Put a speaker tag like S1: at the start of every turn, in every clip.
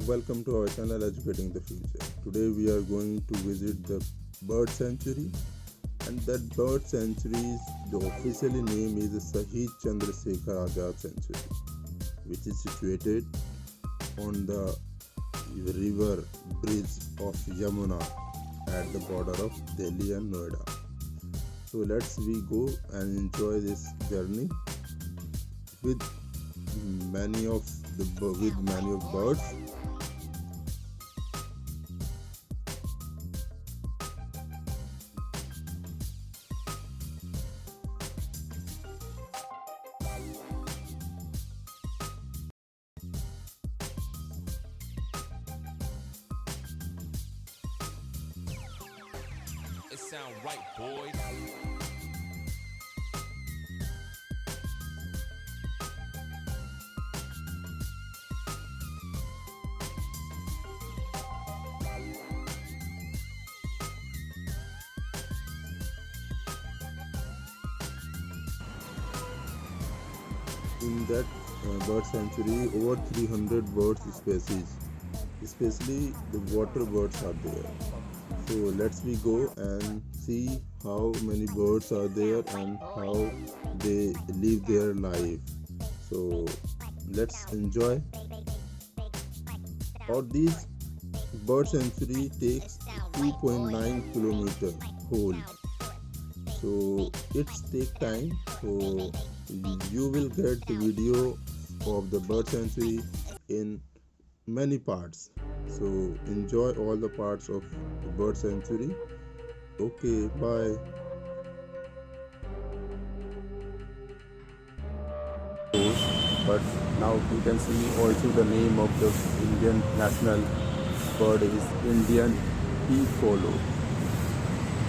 S1: welcome to our channel Educating the Future. Today we are going to visit the bird sanctuary, and that bird sanctuary's the officially name is the Shahid Chandrasekhar Azad Sanctuary, which is situated on the river bridge of Yamuna at the border of Delhi and Noida. So let's we go and enjoy this journey with many of birds.
S2: It sound right, boys.
S1: In that bird sanctuary, over 300 bird species, especially the water birds are there. So let's we go and see how many birds are there and how they live their life. So let's enjoy. Or this bird sanctuary takes 2.9 kilometer whole. So it's take time. So you will get the video of the bird sanctuary in many parts. So enjoy all the parts of the bird sanctuary. Okay, bye.
S3: But now you can see also the name of the Indian national bird is Indian peaflow.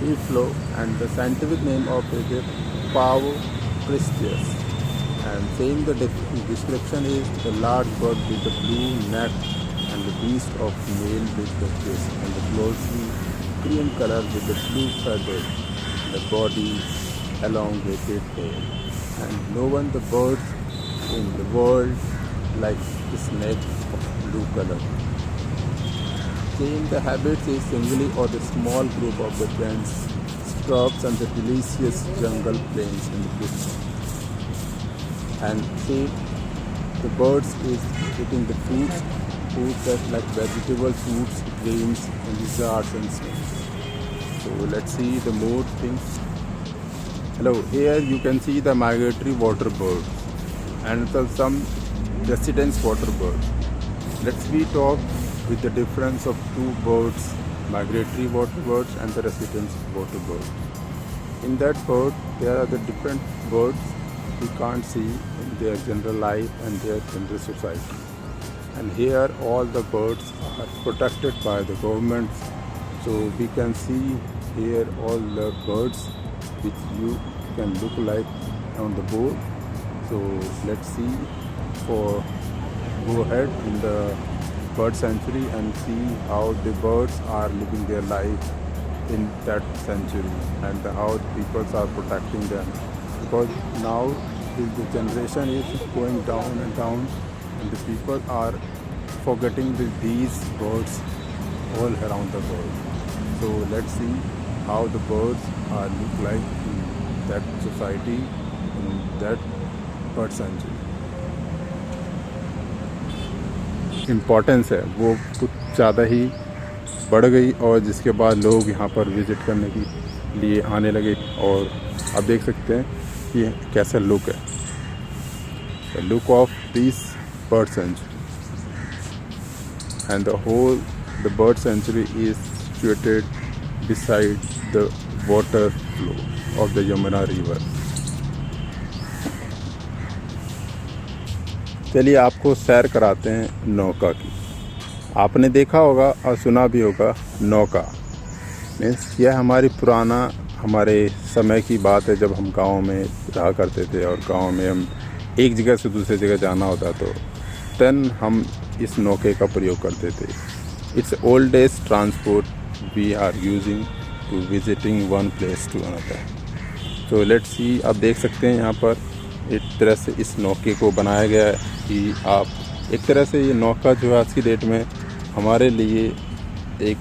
S3: Peaflow, and the scientific name of it is Pavo cristeus. And saying the description is the large bird with the blue neck and the beast of male with the face and the glossy cream color with the blue feathers, the body elongated tail. And no one the birds in the world like the snake of blue color. Saying the habits is singly or the small group of the dense scrubs and the delicious jungle plains in the bush. And say the birds is eating the fruits that like vegetables, fruits, grains, and lizards and snakes. So let's see the more things. Hello, here you can see the migratory water birds and some residence water birds. Let's we talk with the difference of two birds, migratory water birds and the residence water bird. In that bird, there are the different birds we can't see in their general life and their general society. And here all the birds are protected by the government. So we can see here all the birds which you can look like on the board. So let's see for go ahead in the bird sanctuary and see how the birds are living their life in that sanctuary and how the people are protecting them, because now the generation is going down and down and the people are forgetting these birds all around the world. So let's see how the birds are look like in that society, in that bird sanctuary. Importance है वो कुछ ज़्यादा ही बढ़ गई और जिसके बाद लोग यहाँ पर विज़िट करने के लिए आने लगे। और आप देख सकते हैं कि कैसा लुक है, the look of this bird sanctuary. And the bird sanctuary is situated beside the water flow of the Yamuna river. चलिए आपको सैर कराते हैं नौका की। आपने देखा होगा और सुना भी होगा नौका मीन्स यह हमारे समय की बात है, जब हम गांव में रहा करते थे और गांव में हम एक जगह से दूसरी जगह जाना होता तो तन हम इस नौके का प्रयोग करते थे। It's old age transport we are using to visiting one place to another. So let's see, आप देख सकते हैं यहाँ पर एक तरह से इस नौके को बनाया गया है कि आप एक तरह से ये नौका जो है आज की डेट में हमारे लिए एक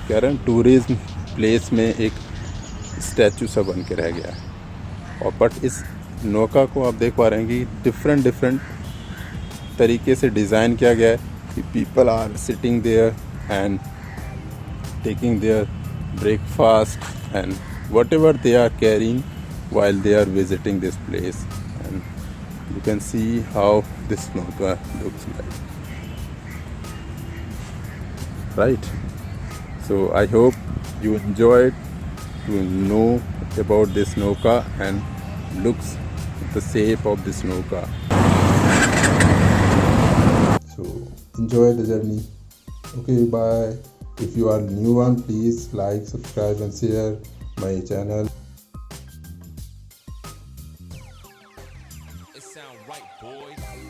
S3: कह रहे हैं टूरिज्म प्लेस में एक स्टैचू सा बन के रह गया है। और बट इस नौका को आप देख पा रहे हैं कि डिफरेंट तरीके से डिज़ाइन किया गया है कि people are sitting there and taking their breakfast and whatever they are carrying while they are visiting this place, and you can see how this nauka looks like, right? So I hope you enjoyed to know about this nauka and looks the shape of this nauka.
S1: So enjoy the journey. Okay, bye. If you are new one, please like, subscribe and share my channel.
S2: It sound right, boys.